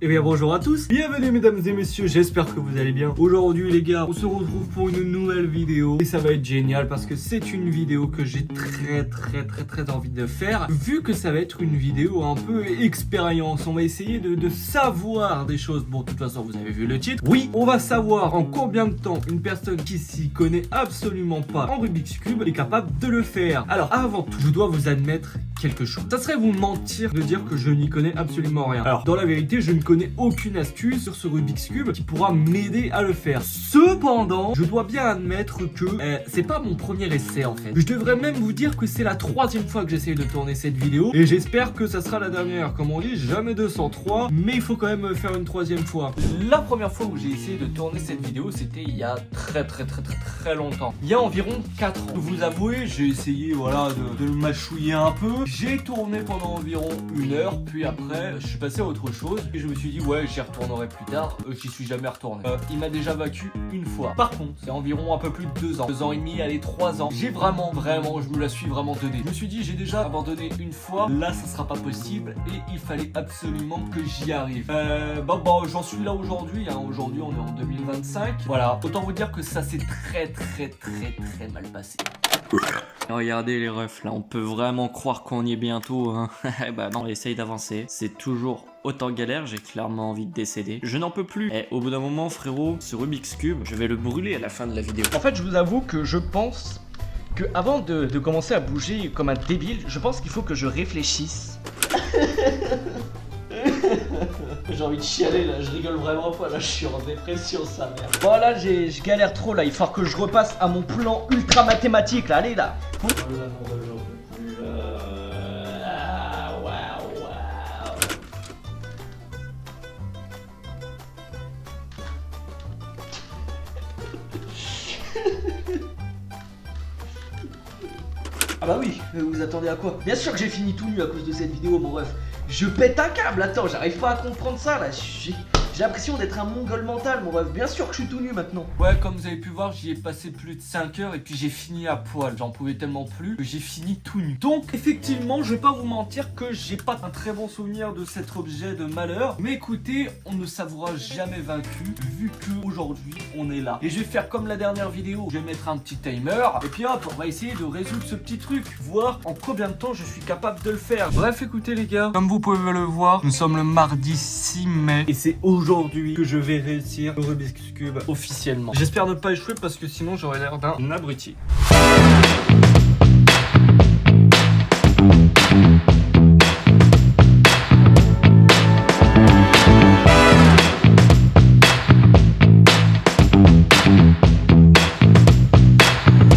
Eh bien bonjour à tous, bienvenue mesdames et messieurs, j'espère que vous allez bien. Aujourd'hui les gars, on se retrouve pour une nouvelle vidéo et ça va être génial parce que c'est une vidéo que j'ai très envie de faire. Vu que ça va être une vidéo un peu expérience, on va essayer de savoir des choses. Bon, de toute façon vous avez vu le titre. Oui, on va savoir en combien de temps une personne qui s'y connaît absolument pas en Rubik's Cube est capable de le faire. Alors avant tout, je dois vous admettre quelque chose. Ça serait vous mentir de dire que je n'y connais absolument rien. Alors dans la vérité, je ne connais aucune astuce sur ce Rubik's Cube qui pourra m'aider à le faire. Cependant, je dois bien admettre que c'est pas mon premier essai en fait. Je devrais même vous dire que c'est la troisième fois que j'essaye de tourner cette vidéo et j'espère que ça sera la dernière. Comme on dit, jamais 203, mais il faut quand même faire une troisième fois. La première fois où j'ai essayé de tourner cette vidéo, c'était il y a très longtemps. Il y a environ 4 ans. Vous avouez, j'ai essayé voilà de le mâchouiller un peu. J'ai tourné pendant environ 1 heure, puis après je suis passé à autre chose et je me suis dit ouais j'y retournerai plus tard. J'y suis jamais retourné. Il m'a déjà vaincu une fois. Par contre c'est environ un peu plus de 2 ans, 2 ans et demi, allez 3 ans. J'ai vraiment je me la suis vraiment donnée. Je me suis dit j'ai déjà abandonné une fois, là ça sera pas possible et il fallait absolument que j'y arrive. Bon j'en suis là aujourd'hui hein. Aujourd'hui on est en 2025. Voilà, autant vous dire que ça s'est très mal passé. Regardez les refs là, on peut vraiment croire qu'on y est bientôt hein. Bah non, on essaye d'avancer. C'est toujours autant galère, j'ai clairement envie de décéder. Je n'en peux plus. Et au bout d'un moment frérot, ce Rubik's Cube, je vais le brûler à la fin de la vidéo. En fait je vous avoue que je pense que avant de commencer à bouger comme un débile, je pense qu'il faut que je réfléchisse. J'ai envie de chialer là, je rigole vraiment pas là, je suis en dépression sa mère. Bon là je galère trop là, il faut que je repasse à mon plan ultra mathématique là, allez là. Ah bah oui, vous attendez à quoi? Bien sûr que j'ai fini tout nu à cause de cette vidéo, mon ref. Je pète un câble, attends, j'arrive pas à comprendre ça là. J'ai l'impression d'être un mongol mental, mon ref. Bien sûr que je suis tout nu maintenant. Ouais, comme vous avez pu voir, j'y ai passé plus de 5 heures et puis j'ai fini à poil. J'en pouvais tellement plus que j'ai fini tout nu. Donc, effectivement, je vais pas vous mentir que j'ai pas un très bon souvenir de cet objet de malheur. Mais écoutez, on ne s'avouera jamais vaincu vu qu'aujourd'hui, on est là. Et je vais faire comme la dernière vidéo. Je vais mettre un petit timer et puis hop, on va essayer de résoudre ce petit truc. Voir en combien de temps je suis capable de le faire. Bref, écoutez les gars, comme vous pouvez le voir, nous sommes le mardi 6 mai et c'est aujourd'hui que je vais réussir le Rubik's Cube officiellement. J'espère ne pas échouer parce que sinon j'aurais l'air d'un abruti.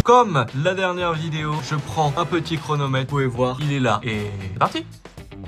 Comme la dernière vidéo, je prends un petit chronomètre, vous pouvez voir, il est là et c'est parti.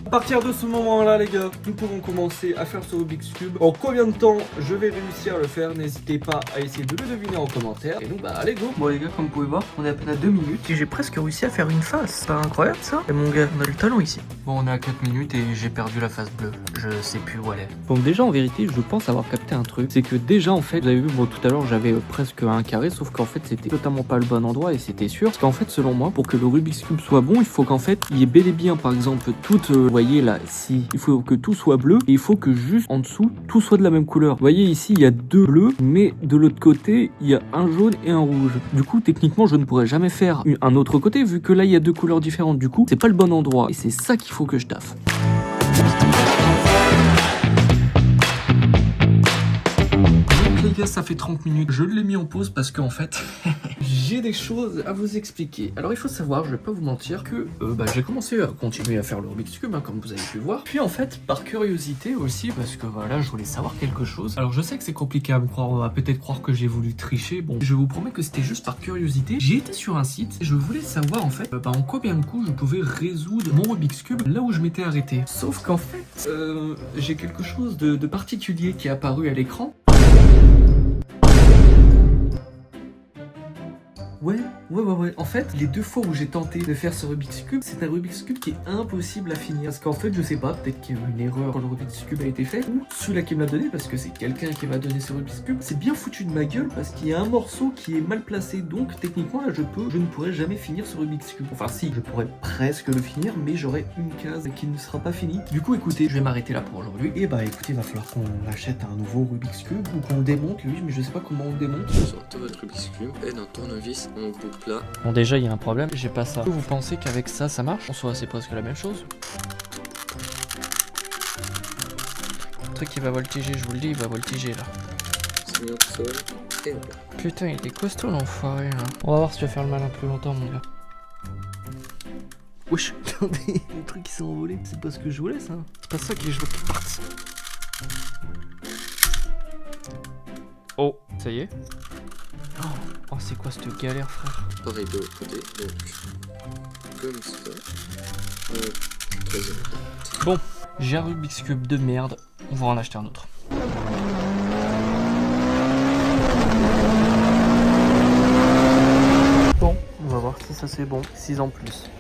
À partir de ce moment-là, les gars, nous pourrons commencer à faire ce Rubik's Cube. En combien de temps je vais réussir à le faire? N'hésitez pas à essayer de le deviner en commentaire. Et donc, bah, allez, go! Bon, les gars, comme vous pouvez voir, on est à peine à 2 minutes. Et j'ai presque réussi à faire une face. C'est pas incroyable, ça? Et mon gars, on a du talent ici. Bon, on est à 4 minutes et j'ai perdu la face bleue. Je sais plus où elle est. Donc déjà en vérité je pense avoir capté un truc, c'est que déjà en fait vous avez vu bon tout à l'heure j'avais presque un carré sauf qu'en fait c'était totalement pas le bon endroit et c'était sûr parce qu'en fait selon moi pour que le Rubik's Cube soit bon il faut qu'en fait il y ait bel et bien par exemple toute vous voyez là si il faut que tout soit bleu et il faut que juste en dessous tout soit de la même couleur. Vous voyez ici il y a 2 bleus mais de l'autre côté il y a un jaune et un rouge. Du coup techniquement je ne pourrais jamais faire un autre côté vu que là il y a 2 couleurs différentes. Du coup c'est pas le bon endroit et c'est ça qu'il faut que je taffe. Les gars, ça fait 30 minutes, je l'ai mis en pause parce qu'en fait j'ai des choses à vous expliquer. Alors il faut savoir, je vais pas vous mentir que j'ai commencé à continuer à faire le Rubik's Cube hein, comme vous avez pu voir. Puis en fait par curiosité aussi parce que voilà je voulais savoir quelque chose. Alors je sais que c'est compliqué à me croire, on va peut-être croire que j'ai voulu tricher. Bon je vous promets que c'était juste par curiosité. J'ai été sur un site et je voulais savoir en fait en combien de coups je pouvais résoudre mon Rubik's Cube là où je m'étais arrêté. Sauf qu'en fait j'ai quelque chose de particulier qui est apparu à l'écran. Ouais, Ouais. En fait, les 2 fois où j'ai tenté de faire ce Rubik's Cube, c'est un Rubik's Cube qui est impossible à finir. Parce qu'en fait, je sais pas, peut-être qu'il y a eu une erreur quand le Rubik's Cube a été fait, ou celui-là qui me l'a donné, parce que c'est quelqu'un qui m'a donné ce Rubik's Cube, c'est bien foutu de ma gueule parce qu'il y a un morceau qui est mal placé. Donc, techniquement, là, je ne pourrais jamais finir ce Rubik's Cube. Enfin, si, je pourrais presque le finir, mais j'aurai une case qui ne sera pas finie. Du coup, écoutez, je vais m'arrêter là pour aujourd'hui. Et bah, écoutez, il va falloir qu'on achète un nouveau Rubik's Cube ou qu'on le démonte, lui, mais je sais pas comment on le démonte. Sortez votre Rubik's Cube et d'un tournevis en boucle là. Bon, déjà, il y a un problème, j'ai pas ça. Vous pensez qu'avec ça marche? En soit, c'est presque la même chose. Le truc, il va voltiger, je vous le dis, il va voltiger là. C'est mis au sol et hop. Putain, il est costaud l'enfoiré là. On va voir si tu vas faire le malin plus longtemps, mon gars. Wesh, attendez, les trucs qui sont envolés, c'est pas ce que je voulais ça. C'est pas ça que je veux qu'ils partent. Oh, ça y est. Oh, c'est quoi cette galère, frère? Pareil de l'autre côté, donc comme ça. Bon, j'ai un Rubik's Cube de merde, on va en acheter un autre. Bon, on va voir si ça c'est bon. 6 ans plus.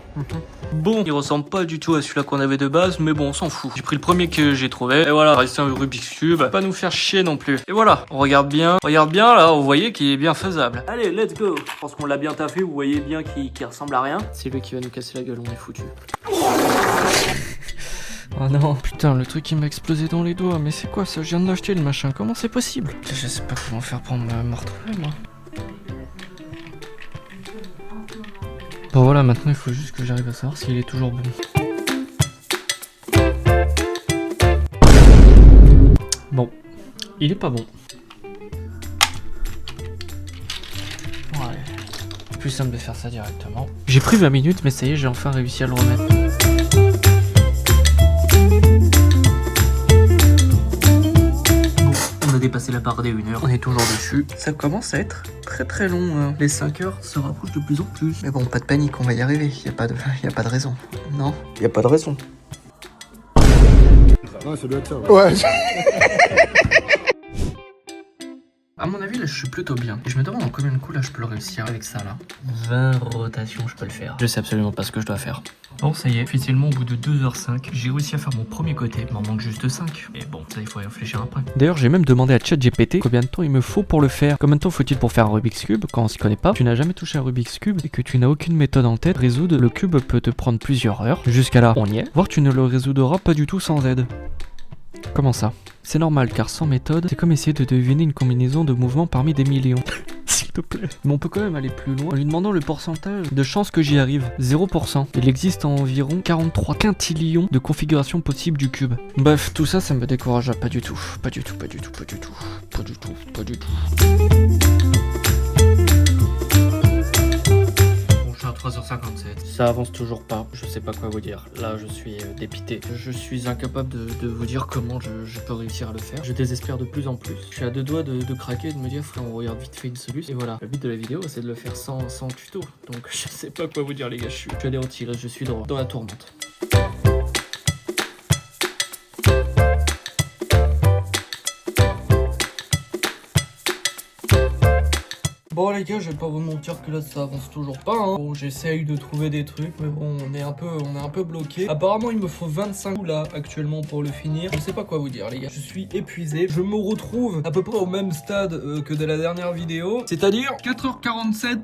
Bon, il ressemble pas du tout à celui-là qu'on avait de base, mais bon, on s'en fout. J'ai pris le premier que j'ai trouvé, et voilà, reste un Rubik's Cube, pas nous faire chier non plus. Et voilà, on regarde bien là, vous voyez qu'il est bien faisable. Allez, let's go. Je pense qu'on l'a bien taffé, vous voyez bien qu'il ressemble à rien. C'est lui qui va nous casser la gueule, on est foutu. Oh non, putain, le truc il m'a explosé dans les doigts, mais c'est quoi ça? Je viens de l'acheter le machin, comment c'est possible? Je sais pas comment faire pour me retrouver moi. Bon voilà, maintenant il faut juste que j'arrive à savoir s'il est toujours bon. Bon, il est pas bon. Ouais. Plus simple de faire ça directement. J'ai pris 20 minutes, mais ça y est, j'ai enfin réussi à le remettre. On a dépassé la barre des 1 heure, on est toujours dessus. Ça commence à être très long. Hein. Les 5 heures se rapprochent de plus en plus. Mais bon, pas de panique, on va y arriver. Y a pas de raison. Non, y a pas de raison. Ouais, ça doit être ça. Ouais. À mon avis, là, je suis plutôt bien. Et je me demande en combien de coups, là, je peux le réussir avec ça, là. 20 rotations, je peux le faire. Je sais absolument pas ce que je dois faire. Bon, ça y est, officiellement, au bout de 2h05, j'ai réussi à faire mon premier côté. Il m'en manque juste 5. Et bon, ça, il faut y réfléchir après. D'ailleurs, j'ai même demandé à ChatGPT combien de temps il me faut pour le faire. Combien de temps faut-il pour faire un Rubik's Cube quand on s'y connaît pas? Tu n'as jamais touché un Rubik's Cube et que tu n'as aucune méthode en tête. Résoudre le cube peut te prendre plusieurs heures. Jusqu'à là, on y est. Voire tu ne le résoudras pas du tout sans aide. Comment ça? C'est normal car sans méthode, c'est comme essayer de deviner une combinaison de mouvements parmi des millions. S'il te plaît. Mais on peut quand même aller plus loin en lui demandant le pourcentage de chances que j'y arrive. 0%. Il existe environ 43 quintillions de configurations possibles du cube. Bref, tout ça, ça me décourage pas du tout. Pas du tout. À 3h57. Ça avance toujours pas, je sais pas quoi vous dire. Là, je suis dépité. Je suis incapable de vous dire comment je peux réussir à le faire. Je désespère de plus en plus. Je suis à 2 doigts de craquer et de me dire, frère, on regarde vite fait une solution. Et voilà, le but de la vidéo, c'est de le faire sans tuto. Donc, je sais pas quoi vous dire, les gars. Je suis allé en tirer, je suis dans la tourmente. Bon les gars, je vais pas vous mentir que là ça avance toujours pas hein. Bon, j'essaye de trouver des trucs, mais bon, on est un peu bloqué. Apparemment il me faut 25 coups là actuellement pour le finir. Je sais pas quoi vous dire les gars, je suis épuisé. Je me retrouve à peu près au même stade que de la dernière vidéo, c'est-à-dire 4h47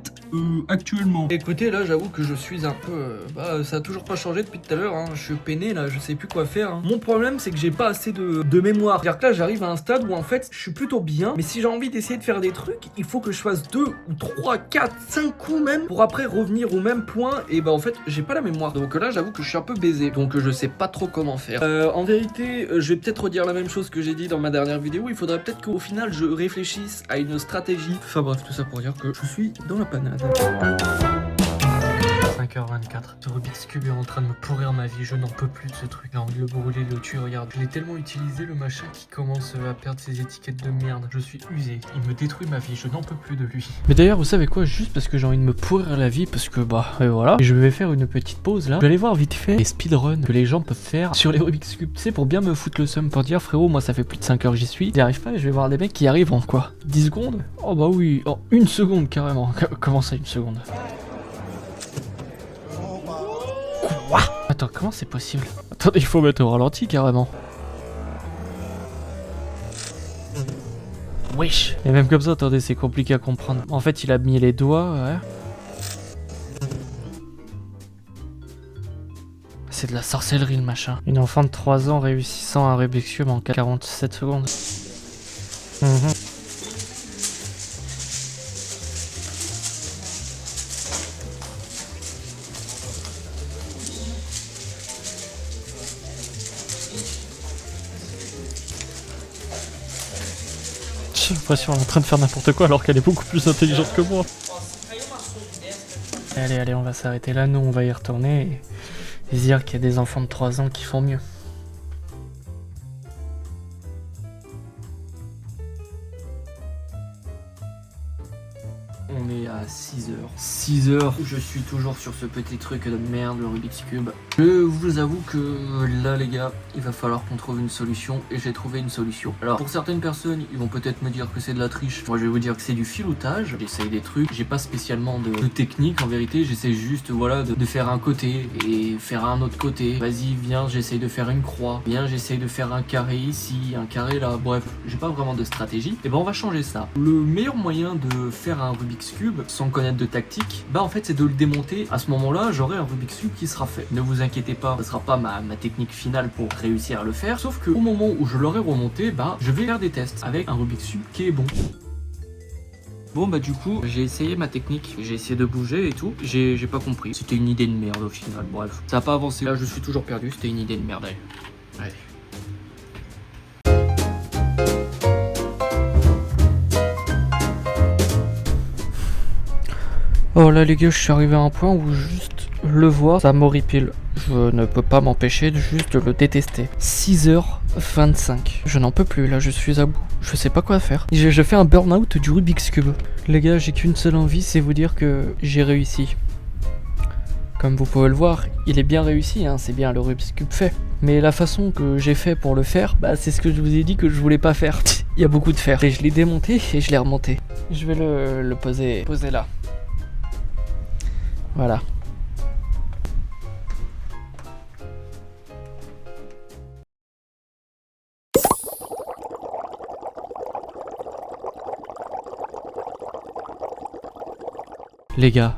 actuellement. Écoutez, là j'avoue que je suis un peu... ça a toujours pas changé depuis tout à l'heure hein. Je suis peiné là, je sais plus quoi faire hein. Mon problème c'est que j'ai pas assez de mémoire. C'est-à-dire que là j'arrive à un stade où en fait je suis plutôt bien, mais si j'ai envie d'essayer de faire des trucs, il faut que je fasse 2 ou 3, 4, 5 coups même pour après revenir au même point. Et bah en fait j'ai pas la mémoire, donc là j'avoue que je suis un peu baisé, donc je sais pas trop comment faire. En vérité je vais peut-être redire la même chose que j'ai dit dans ma dernière vidéo. Il faudrait peut-être qu'au final je réfléchisse à une stratégie. Enfin bref, tout ça pour dire que je suis dans la panade. 5h24. Ce Rubik's Cube est en train de me pourrir ma vie, je n'en peux plus de ce truc. J'ai envie de le brûler, de le tuer, regarde. Je l'ai tellement utilisé le machin qui commence à perdre ses étiquettes de merde. Je suis usé, il me détruit ma vie, je n'en peux plus de lui. Mais d'ailleurs, vous savez quoi, juste parce que j'ai envie de me pourrir la vie, parce que voilà. Et je vais faire une petite pause là. Je vais aller voir vite fait les speedruns que les gens peuvent faire sur les Rubik's Cube. Tu sais, pour bien me foutre le seum, pour dire frérot, moi ça fait plus de 5 heures que j'y suis. J'y arrive pas et je vais voir des mecs qui arrivent en quoi 10 secondes. Oh bah oui, en 1 seconde carrément. Comment ça 1 seconde? Quoi? Attends, comment c'est possible? Attendez, il faut mettre au ralenti carrément. Wesh. Et même comme ça, attendez, c'est compliqué à comprendre. En fait, il a mis les doigts, ouais. C'est de la sorcellerie le machin. Une enfant de 3 ans réussissant un Rubik's Cube en 47 secondes. J'ai l'impression qu'elle est en train de faire n'importe quoi alors qu'elle est beaucoup plus intelligente que moi. Allez, on va s'arrêter là. Nous, on va y retourner et dire qu'il y a des enfants de 3 ans qui font mieux. On est à 6h. 6h, je suis toujours sur ce petit truc de merde, le Rubik's Cube. Je vous avoue que là les gars, il va falloir qu'on trouve une solution et j'ai trouvé une solution. Alors pour certaines personnes, ils vont peut-être me dire que c'est de la triche. Moi je vais vous dire que c'est du filoutage. J'essaye des trucs, j'ai pas spécialement de technique en vérité. J'essaie juste voilà de faire un côté et faire un autre côté. Vas-y viens, j'essaye de faire une croix. Viens, j'essaye de faire un carré ici, un carré là. Bref, j'ai pas vraiment de stratégie. Et ben on va changer ça. Le meilleur moyen de faire un Rubik's Cube sans connaître de tactique, bah en fait c'est de le démonter. À ce moment-là, j'aurai un Rubik's Cube qui sera fait. Ne vous inquiétez pas, ce sera pas ma technique finale pour réussir à le faire. Sauf que au moment où je l'aurai remonté, bah je vais faire des tests avec un Rubik's Cube qui est bon. Bon bah du coup, j'ai essayé ma technique, j'ai essayé de bouger et tout, j'ai pas compris. C'était une idée de merde au final, bref. Ça a pas avancé, là je suis toujours perdu, c'était une idée de merde, allez. Oh là les gars, je suis arrivé à un point où juste le voir, ça m'horripile. Je ne peux pas m'empêcher de juste le détester. 6h25. Je n'en peux plus, là je suis à bout. Je sais pas quoi faire. Je fais un burn-out du Rubik's Cube. Les gars, j'ai qu'une seule envie, c'est vous dire que j'ai réussi. Comme vous pouvez le voir, il est bien réussi, hein, c'est bien le Rubik's Cube fait. Mais la façon que j'ai fait pour le faire, bah c'est ce que je vous ai dit que je voulais pas faire. Il y a beaucoup de fer. Et je l'ai démonté et je l'ai remonté. Je vais le poser là. Voilà. Les gars,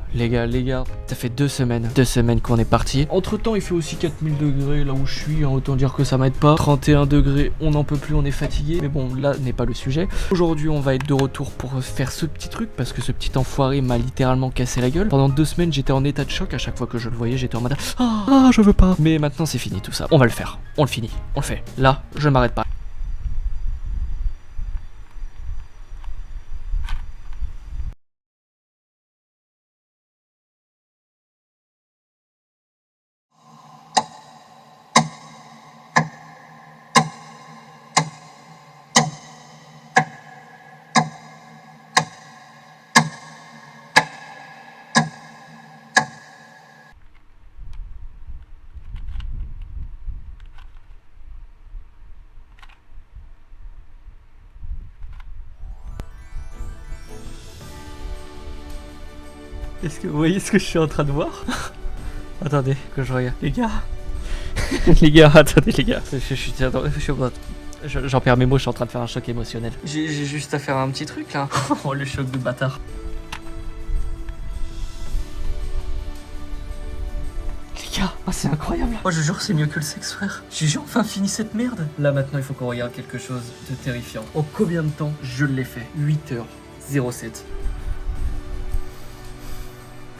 ça fait 2 semaines qu'on est parti. Entre temps, il fait aussi 4000 degrés là où je suis, hein, autant dire que ça m'aide pas. 31 degrés, on n'en peut plus, on est fatigué. Mais bon, là n'est pas le sujet. Aujourd'hui, on va être de retour pour faire ce petit truc parce que ce petit enfoiré m'a littéralement cassé la gueule. Pendant 2 semaines, j'étais en état de choc. À chaque fois que je le voyais, j'étais en mode ah, je veux pas. Mais maintenant, c'est fini tout ça. On va le faire, on le finit, on le fait. Là, je m'arrête pas. Est-ce que vous voyez ce que je suis en train de voir? Attendez, que je regarde. Les gars les gars, attendez les gars. J'en perds mes mots, je suis en train de faire un choc émotionnel. J'ai juste à faire un petit truc là. Oh le choc de bâtard. Les gars, oh, c'est incroyable. Oh je jure c'est mieux que le sexe frère. J'ai enfin fini cette merde. Là maintenant il faut qu'on regarde quelque chose de terrifiant. En combien de temps je l'ai fait? 8h07.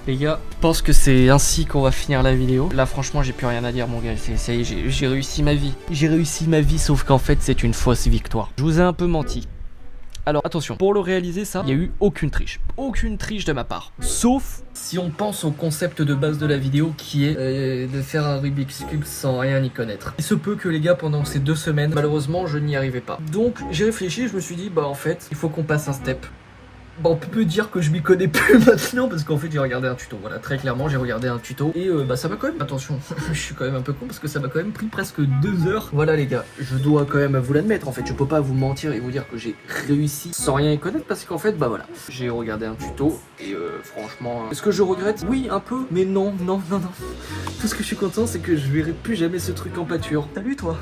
Les gars, je pense que c'est ainsi qu'on va finir la vidéo. Là franchement j'ai plus rien à dire mon gars, ça y est, j'ai réussi ma vie. J'ai réussi ma vie sauf qu'en fait c'est une fausse victoire. Je vous ai un peu menti. Alors attention, pour le réaliser ça, il n'y a eu aucune triche de ma part. Sauf si on pense au concept de base de la vidéo qui est de faire un Rubik's Cube sans rien y connaître. Il se peut que les gars, pendant ces 2 semaines, malheureusement je n'y arrivais pas. Donc j'ai réfléchi, je me suis dit bah en fait il faut qu'on passe un step. Bon, on peut dire que je m'y connais plus maintenant parce qu'en fait j'ai regardé un tuto, voilà, très clairement j'ai regardé un tuto et bah ça m'a quand même, attention, je suis quand même un peu con parce que ça m'a quand même pris presque 2 heures. Voilà les gars, je dois quand même vous l'admettre, en fait je peux pas vous mentir et vous dire que j'ai réussi sans rien y connaître parce qu'en fait bah voilà, j'ai regardé un tuto et franchement, est-ce que je regrette? Oui un peu, mais non. Tout ce que je suis content c'est que je verrai plus jamais ce truc en pâture. Salut toi,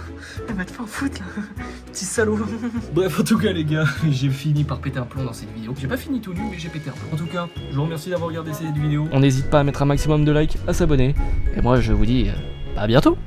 elle va te faire foutre là, petit salaud. Bref en tout cas les gars, j'ai fini par péter un plomb dans cette vidéo. J'ai pas fini tout nu mais j'ai pété un plomb. En tout cas, je vous remercie d'avoir regardé cette vidéo. On n'hésite pas à mettre un maximum de likes, à s'abonner. Et moi je vous dis à bientôt.